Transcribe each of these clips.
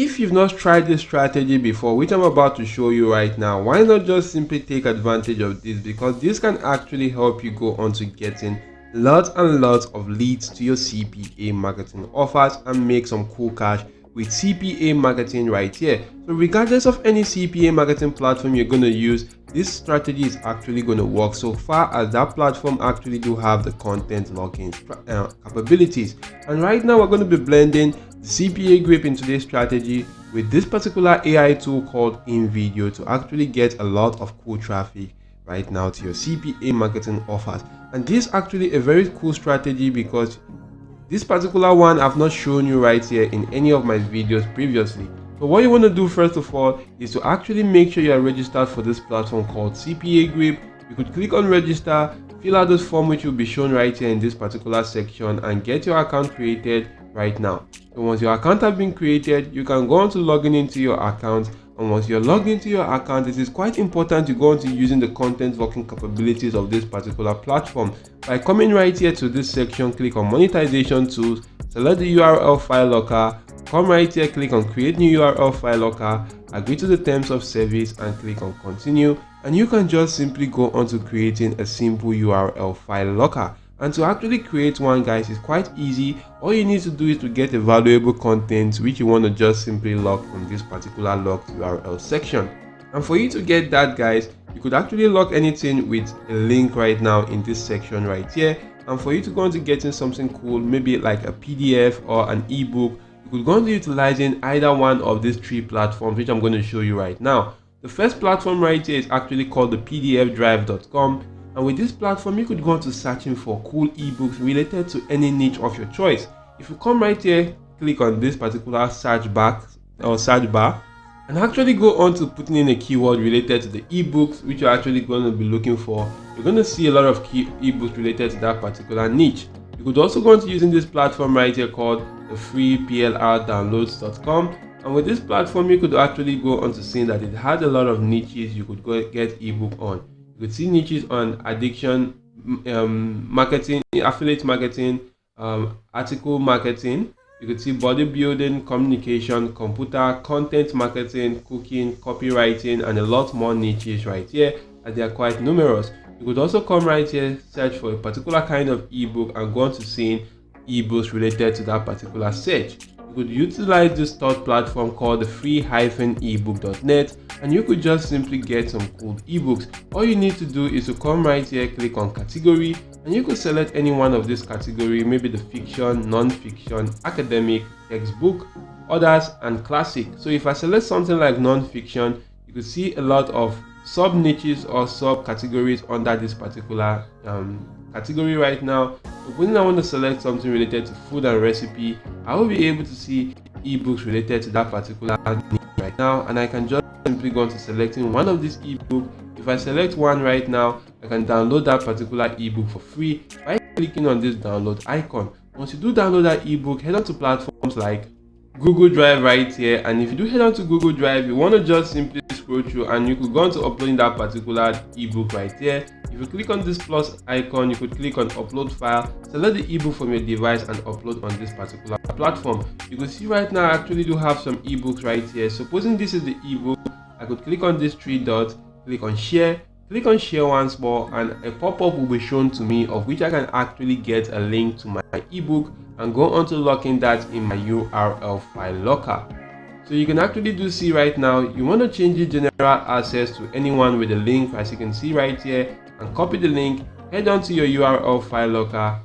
If you've not tried this strategy before, which I'm about to show you right now, why not just simply take advantage of this, because this can actually help you go on to getting lots and lots of leads to your CPA marketing offers and make some cool cash with CPA marketing right here. So regardless of any CPA marketing platform you're going to use, this strategy is actually going to work so far as that platform actually do have the content logging capabilities. And right now we're going to be blending the CPA grip into this strategy with this particular AI tool called InVideo to actually get a lot of cool traffic right now to your CPA marketing offers. And this is actually a very cool strategy because this particular one I've not shown you right here in any of my videos previously. So what you want to do first of all is to actually make sure you are registered for this platform called CPA Grip. You could click on register, fill out this form which will be shown right here in this particular section, and get your account created right now. So once your account has been created, you can go on to logging into your account. And once you're logged into your account, it is quite important to go into using the content logging capabilities of this particular platform. By coming right here to this section, click on monetization tools, select the URL file locker, come right here, click on create new URL file locker, agree to the terms of service and click on continue, and you can just simply go on to creating a simple URL file locker. And to actually create one, guys, is quite easy. All you need to do is to get a valuable content which you want to just simply log from this particular logged URL section. And for you to get that, guys, you could actually log anything with a link right now in this section right here. And for you to go on to getting something cool, maybe like a PDF or an ebook, you could go on to utilizing either one of these three platforms which I'm going to show you right now. The first platform right here is actually called the pdfdrive.com. And with this platform, you could go on to searching for cool ebooks related to any niche of your choice. If you come right here, click on this particular search bar, and actually go on to putting in a keyword related to the ebooks which you're actually going to be looking for, you're going to see a lot of key ebooks related to that particular niche. You could also go on to using this platform right here called the freeplrdownloads.com. And with this platform, you could actually go on to seeing that it has a lot of niches you could go get ebook on. You could see niches on addiction, marketing, affiliate marketing, article marketing. You could see bodybuilding, communication, computer, content marketing, cooking, copywriting, and a lot more niches right here, and they are quite numerous. You could also come right here, search for a particular kind of ebook and go on to seeing ebooks related to that particular search. You could utilize this third platform called the free-ebook.net, and you could just simply get some cool ebooks. All you need to do is to come right here, click on category, and you could select any one of this category, maybe the fiction, non-fiction, academic, textbook, others, and classic. So if I select something like non-fiction, you could see a lot of sub niches or sub categories under this particular category right now. So when I want to select something related to food and recipe, I will be able to see ebooks related to that particular niche right now, and I can just simply go into selecting one of these ebooks. If I select one right now, I can download that particular ebook for free by clicking on this download icon. Once you do download that ebook, head on to platforms like Google Drive right here, and if you do head on to Google Drive, you want to just simply scroll through and you could go on to uploading that particular ebook right here. If you click on this plus icon, you could click on upload file, select the ebook from your device and upload on this particular platform. You can see right now I actually do have some ebooks right here. Supposing this is the ebook, I could click on this three dots, click on share once more, and a pop-up will be shown to me of which I can actually get a link to my ebook and go on to locking that in my URL file locker. So you can actually do see right now, you want to change the general access to anyone with a link, as you can see right here, and copy the link, head on to your URL file locker,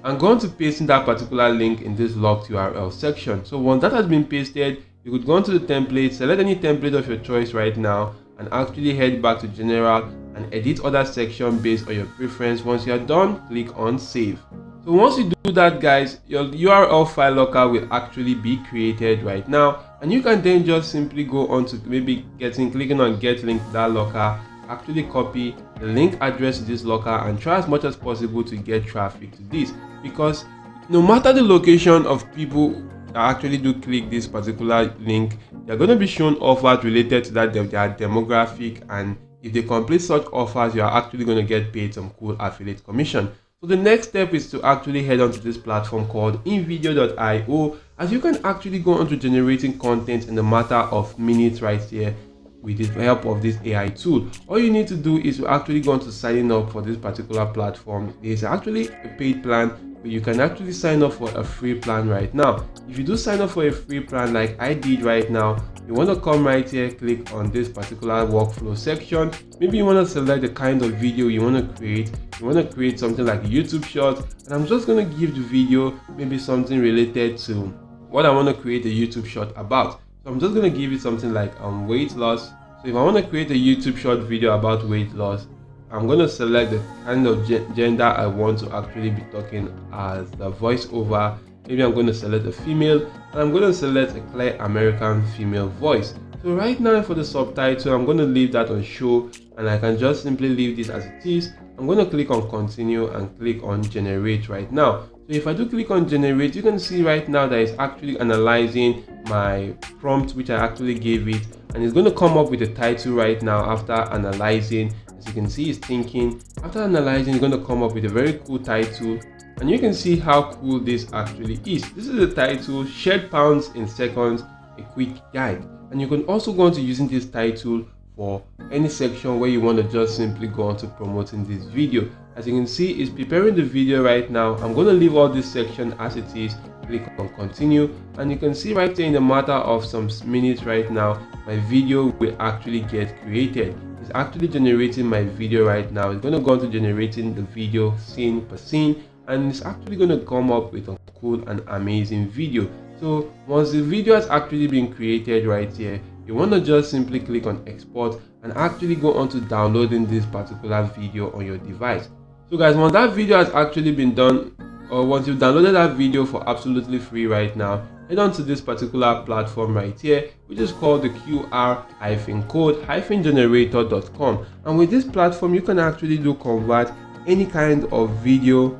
and go on to pasting that particular link in this locked URL section. So once that has been pasted, you could go on to the template, select any template of your choice right now, and actually head back to general and edit other section based on your preference. Once you are done, click on save. So once you do that, guys, your URL file locker will actually be created right now, and you can then just simply go on to maybe clicking on get link to that locker, actually copy the link address to this locker and try as much as possible to get traffic to this, because no matter the location of people that actually do click this particular link, they're going to be shown offers related to that their demographic, and if they complete such offers, you are actually going to get paid some cool affiliate commission. So the next step is to actually head on to this platform called InVideo.io, as you can actually go on to generating content in a matter of minutes right here with the help of this AI tool. All you need to do is to actually go on to signing up for this particular platform. There's actually a paid plan, but you can actually sign up for a free plan right now. If you do sign up for a free plan like I did right now, you want to come right here, click on this particular workflow section. Maybe you want to select the kind of video you want to create. You want to create something like a YouTube short, and I'm just going to give the video maybe something related to what I want to create a YouTube short about. So I'm just going to give it something like weight loss. So if I want to create a YouTube short video about weight loss, I'm going to select the kind of gender I want to actually be talking as the voiceover. Maybe I'm going to select a female, and I'm going to select a clear American female voice. So right now for the subtitle, I'm going to leave that on show, and I can just simply leave this as it is. I'm going to click on continue and click on generate right now. So if I do click on generate, you can see right now that it's actually analyzing my prompt which I actually gave it, and it's going to come up with a title right now after analyzing. As you can see, it's thinking. After analyzing, it's going to come up with a very cool title, and you can see how cool this actually is. This is the title: Shed Pounds in Seconds, a quick guide. And you can also go on to using this title for any section where you want to just simply go on to promoting this video. As you can see, it's preparing the video right now. I'm going to leave all this section as it is. Click on continue, and you can see right there in a matter of some minutes right now, my video will actually get created. It's actually generating my video right now. It's going to go on to generating the video scene per scene, and it's actually going to come up with a cool and amazing video. So once the video has actually been created right here, you want to just simply click on export and actually go on to downloading this particular video on your device. So guys, once that video has actually been done, or once you've downloaded that video for absolutely free right now, head on to this particular platform right here, which is called the QR-code-generator.com. And with this platform, you can actually convert any kind of video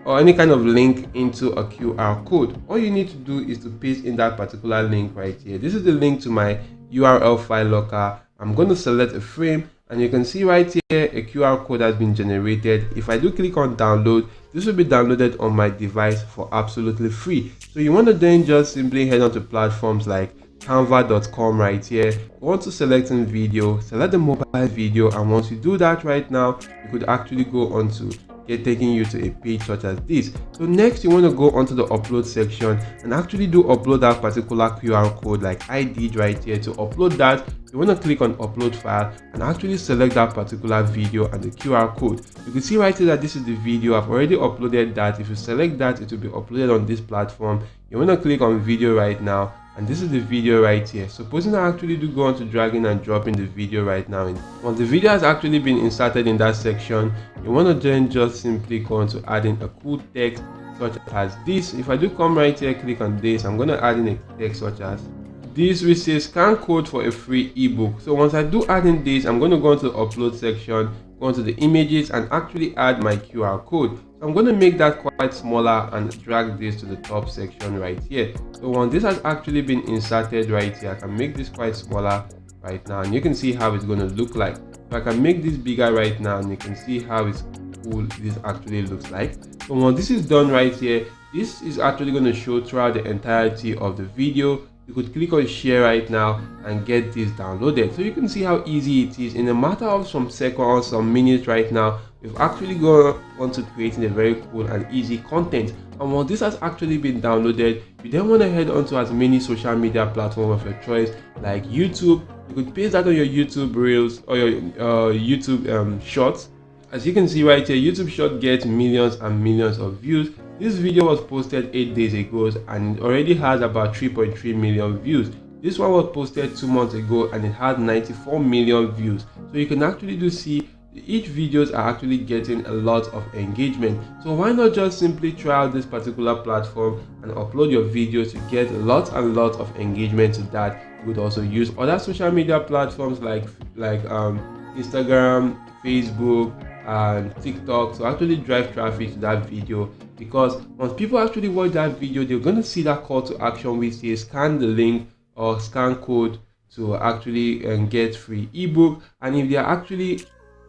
or any kind of link into a QR code. All you need to do is to paste in that particular link right here. This is the link to my URL file locker. I'm going to select a frame, and you can see right here a QR code has been generated. If I do click on download, this will be downloaded on my device for absolutely free. So you want to then just simply head on to platforms like canva.com right here. Go on to selecting video, select the mobile video, and once you do that right now, you could actually go on to taking you to a page such as this. So next, you want to go onto the upload section and actually do upload that particular QR code like I did right here. To upload that, you want to click on upload file and actually select that particular video and the QR code. You can see right here that this is the video. I've already uploaded that. If you select that, it will be uploaded on this platform. You want to click on video right now, and this is the video right here. Supposing I actually do go on to dragging and dropping the video right now. Once the video has actually been inserted in that section, you want to then just simply go on to add in a cool text such as this. If I do come right here, click on this, I'm going to add in a text such as this, which says scan code for a free ebook. So once I do add in this, I'm going to go into the upload section, go into the images, and actually add my QR code. So I'm going to make that quite smaller and drag this to the top section right here. So once this has actually been inserted right here, I can make this quite smaller right now, and you can see how it's going to look like. So I can make this bigger right now, and you can see how it's cool this actually looks like. So once this is done right here, this is actually going to show throughout the entirety of the video. You could click on share right now and get this downloaded. So you can see how easy it is. In a matter of some seconds, some minutes right now, we've actually gone on to creating a very cool and easy content. And once this has actually been downloaded, you then want to head on to as many social media platforms of your choice like YouTube. You could paste that on your YouTube Reels or your YouTube Shorts. As you can see right here, YouTube Short gets millions and millions of views. This video was posted 8 days ago and it already has about 3.3 million views. This one was posted 2 months ago and it had 94 million views. So you can actually do see each videos are actually getting a lot of engagement. So why not just simply try out this particular platform and upload your videos to get lots and lots of engagement to that. You could also use other social media platforms like Instagram, Facebook, and TikTok to actually drive traffic to that video, because once people actually watch that video, they're going to see that call to action which says scan the link or scan code to actually get free ebook. And if they are actually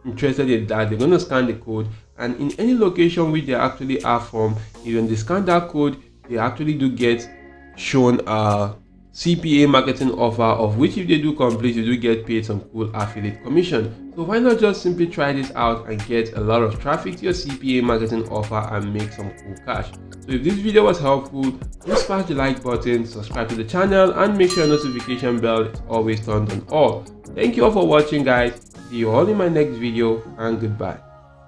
interested in that, they're going to scan the code, and in any location which they actually are from, even they scan that code, they actually do get shown a CPA marketing offer, of which if they do complete, you do get paid some cool affiliate commission. So why not just simply try this out and get a lot of traffic to your CPA marketing offer and make some cool cash. So if this video was helpful, please smash the like button, subscribe to the channel, and make sure your notification bell is always turned on all. Thank you all for watching, guys. See you all in my next video, and goodbye.